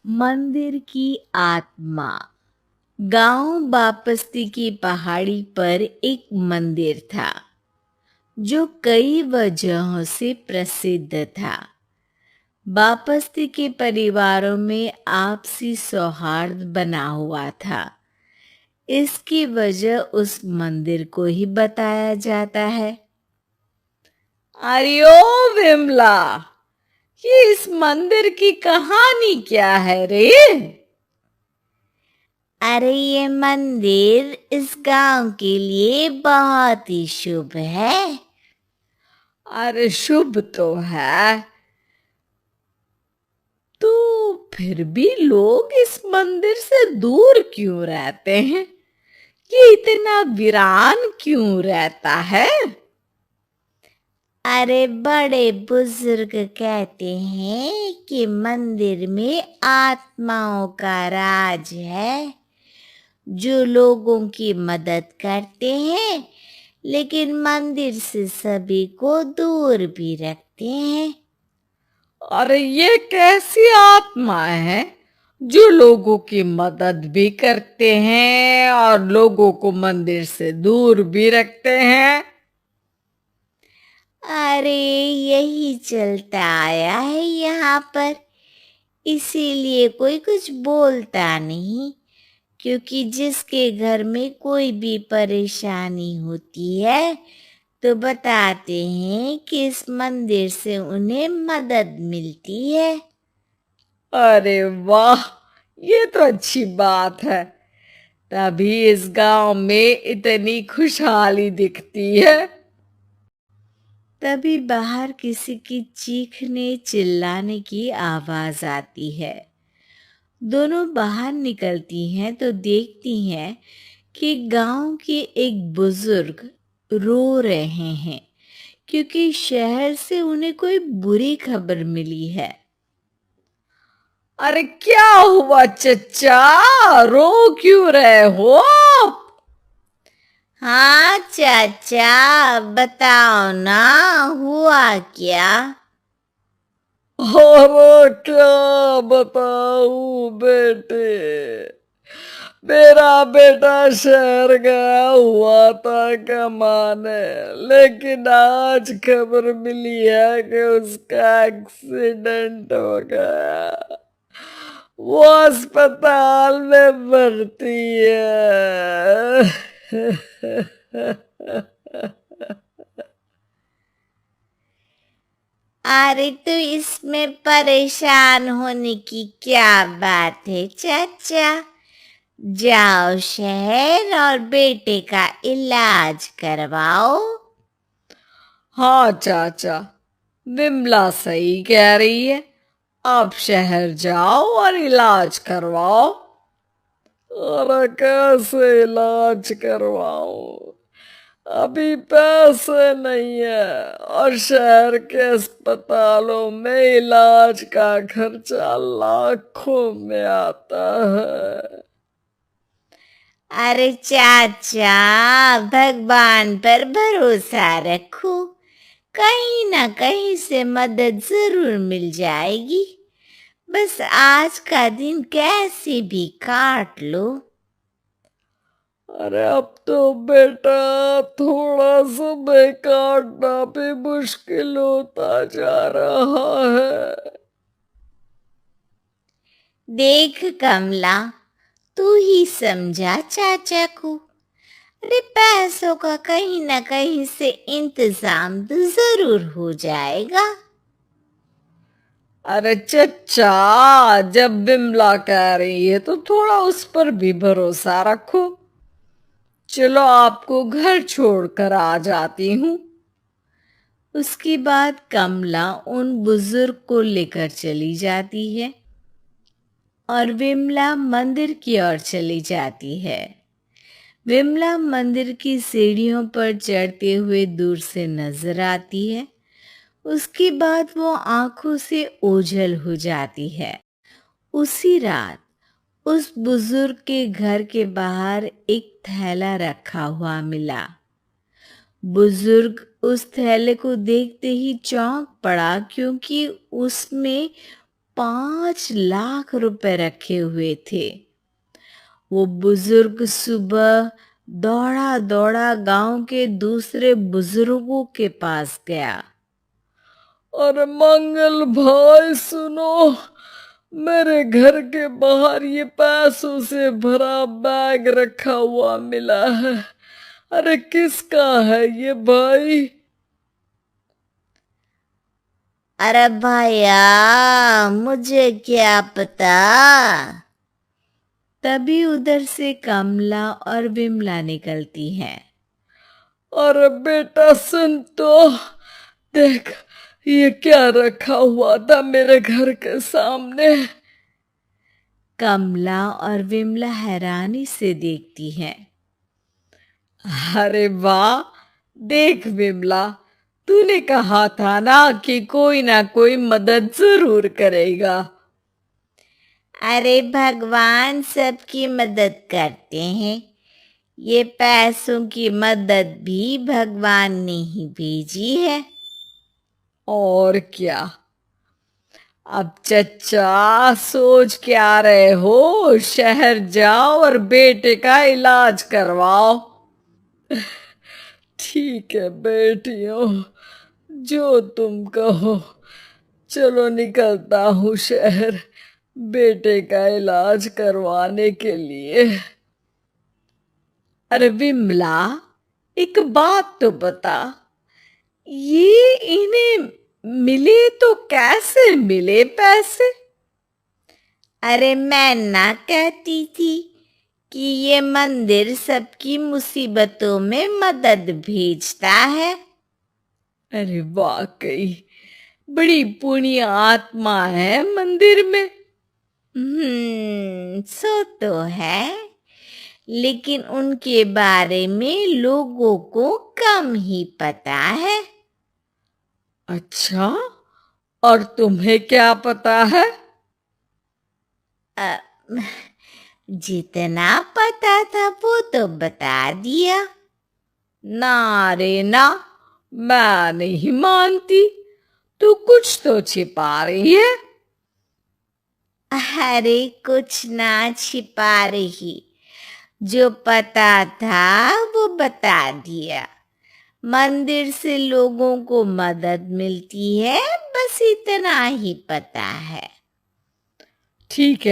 मंदिर की आत्मा। गांव बापस्ती की पहाड़ी पर एक मंदिर था जो कई वजहों से प्रसिद्ध था। बापस्ती के परिवारों में आपसी सौहार्द बना हुआ था। इसकी वजह उस मंदिर को ही बताया जाता है। अरे ओ विमला, ये इस मंदिर की कहानी क्या है रे? अरे ये मंदिर इस गांव के लिए बहुत ही शुभ है। अरे शुभ तो है, तो फिर भी लोग इस मंदिर से दूर क्यों रहते हैं? ये इतना वीरान क्यों रहता है? अरे बड़े बुजुर्ग कहते हैं कि मंदिर में आत्माओं का राज है जो लोगों की मदद करते हैं, लेकिन मंदिर से सभी को दूर भी रखते हैं। अरे ये कैसी आत्माएं हैं जो लोगों की मदद भी करते हैं और लोगों को मंदिर से दूर भी रखते हैं? अरे यही चलता आया है यहाँ पर, इसीलिए कोई कुछ बोलता नहीं, क्योंकि जिसके घर में कोई भी परेशानी होती है तो बताते हैं कि इस मंदिर से उन्हें मदद मिलती है। अरे वाह, ये तो अच्छी बात है। तभी इस गांव में इतनी खुशहाली दिखती है। तभी बाहर किसी की चीखने चिल्लाने की आवाज आती है। दोनों बाहर निकलती हैं तो देखती हैं कि गांव के एक बुजुर्ग रो रहे हैं, क्योंकि शहर से उन्हें कोई बुरी खबर मिली है। अरे क्या हुआ चच्चा, रो क्यों रहे हो? हाँ चाचा, बताओ ना, हुआ क्या? अरे क्या बताऊं बेटे, मेरा बेटा शहर गया हुआ था कमाने, लेकिन आज खबर मिली है कि उसका एक्सीडेंट हो गया। वो अस्पताल में भर्ती है। अरे तो इसमें परेशान होने की क्या बात है चाचा? जाओ शहर और बेटे का इलाज करवाओ। हाँ चाचा, विमला सही कह रही है। आप शहर जाओ और इलाज करवाओ। अरे कैसे इलाज करवाऊं, अभी पैसे नहीं है और शहर के अस्पतालों में इलाज का खर्चा लाखों में आता है। अरे चाचा, भगवान पर भरोसा रखो, कहीं ना कहीं से मदद जरूर मिल जाएगी। बस आज का दिन कैसे भी काट लो। अरे अब तो बेटा थोड़ा समय काटना भी मुश्किल होता जा रहा है। देख कमला, तू ही समझा चाचा को। अरे पैसों का कहीं ना कहीं से इंतजाम तो जरूर हो जाएगा। अरे चच्चा, जब बिमला कह रही है तो थोड़ा उस पर भी भरोसा रखो। चलो आपको घर छोड़कर आ जाती हूँ। उसके बाद कमला उन बुजुर्ग को लेकर चली जाती है और विमला मंदिर की ओर चली जाती है। विमला मंदिर की सीढ़ियों पर चढ़ते हुए दूर से नजर आती है। उसके बाद वो आंखों से ओझल हो जाती है। उसी रात उस बुजुर्ग के घर के बाहर एक थैला रखा हुआ मिला। बुजुर्ग उस थैले को देखते ही चौंक पड़ा, क्योंकि उसमें 5 लाख रुपए रखे हुए थे। वो बुजुर्ग सुबह दौड़ा दौड़ा गांव के दूसरे बुजुर्गों के पास गया। अरे मंगल भाई सुनो, मेरे घर के बाहर ये पैसों से भरा बैग रखा हुआ मिला है। अरे किसका है ये भाई? अरे भैया, मुझे क्या पता। तभी उधर से कमला और विमला निकलती हैं। अरे बेटा सुन तो, देख ये क्या रखा हुआ था मेरे घर के सामने। कमला और विमला हैरानी से देखती हैं। अरे वाह, देख विमला, तूने कहा था ना कि कोई ना कोई मदद जरूर करेगा। अरे भगवान सबकी मदद करते हैं। ये पैसों की मदद भी भगवान ने ही भेजी है। और क्या। अब चच्चा सोच क्या रहे हो? शहर जाओ और बेटे का इलाज करवाओ। ठीक है बेटियों, जो तुम कहो। चलो निकलता हूँ शहर बेटे का इलाज करवाने के लिए। अरे विमला, एक बात तो बता, ये इन्हें मिले तो कैसे मिले पैसे? अरे मैं ना कहती थी कि ये मंदिर सबकी मुसीबतों में मदद भेजता है। अरे वाकई बड़ी पुण्य आत्मा है मंदिर में। सो तो है, लेकिन उनके बारे में लोगों को कम ही पता है। अच्छा, और तुम्हें क्या पता है? अ, जितना पता था वो तो बता दिया। ना रे ना, मैं नहीं मानती, तू कुछ तो छिपा रही है। अरे कुछ ना छिपा रही, जो पता था वो बता दिया। मंदिर से लोगों को मदद मिलती है, बस इतना ही पता है। ठीक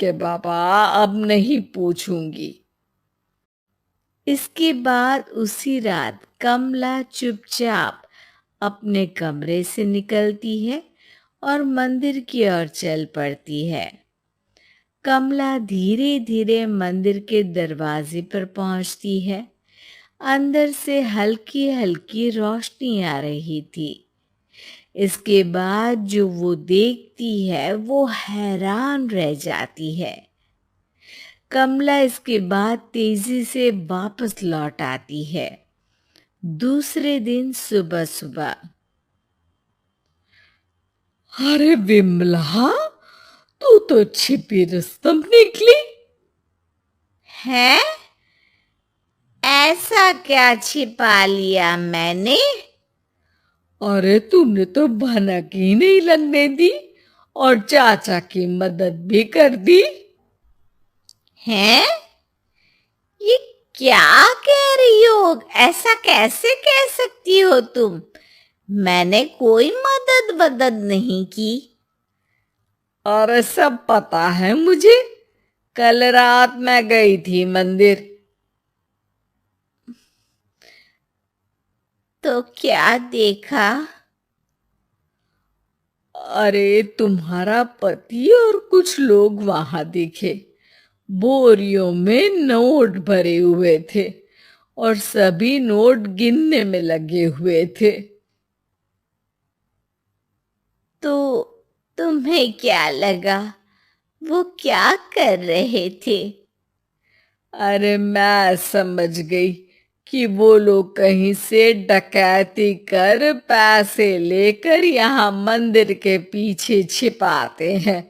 है बाबा, अब नहीं पूछूंगी। इसके बाद उसी रात कमला चुपचाप अपने कमरे से निकलती है और मंदिर की ओर चल पड़ती है। कमला धीरे धीरे मंदिर के दरवाजे पर पहुंचती है। अंदर से हल्की हल्की रोशनी आ रही थी। इसके बाद जो वो देखती है वो हैरान रह जाती है। कमला इसके बाद तेजी से वापस लौट आती है। दूसरे दिन सुबह सुबह। अरे विमला, तू तो छिपी रुस्तम निकली। है? ऐसा क्या छिपा लिया मैंने? अरे तूने तो भनक ही नहीं लगने दी और चाचा की मदद भी कर दी। हैं? ये क्या कह रही हो? ऐसा कैसे कह सकती हो तुम? मैंने कोई मदद नहीं की। और सब पता है मुझे, कल रात मैं गई थी मंदिर। तो क्या देखा? अरे तुम्हारा पति और कुछ लोग वहां दिखे। बोरियों में नोट भरे हुए थे और सभी नोट गिनने में लगे हुए थे। तो तुम्हें क्या लगा? वो क्या कर रहे थे? अरे मैं समझ गई कि वो लोग कहीं से डकैती कर पैसे लेकर यहाँ मंदिर के पीछे छिपाते हैं।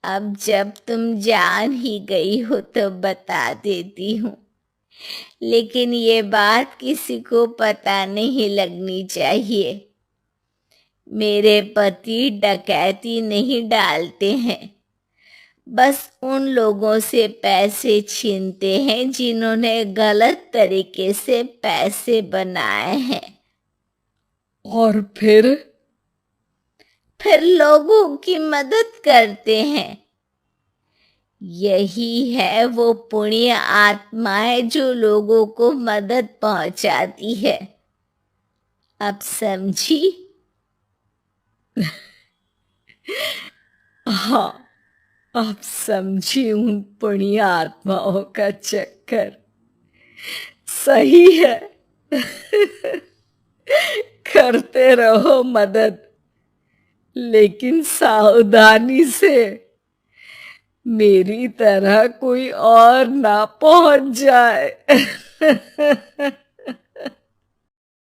अब जब तुम जान ही गई हो तो बता देती हूँ, लेकिन ये बात किसी को पता नहीं लगनी चाहिए। मेरे पति डकैती नहीं डालते हैं, बस उन लोगों से पैसे छीनते हैं जिन्होंने गलत तरीके से पैसे बनाए हैं। और फिर लोगों की मदद करते हैं। यही है वो पुण्य आत्माएं जो लोगों को मदद पहुंचाती है। अब समझी? हाँ, अब समझी उन पुण्य आत्माओं का चक्कर। सही है। करते रहो मदद, लेकिन सावधानी से, मेरी तरह कोई और ना पहुंच जाए।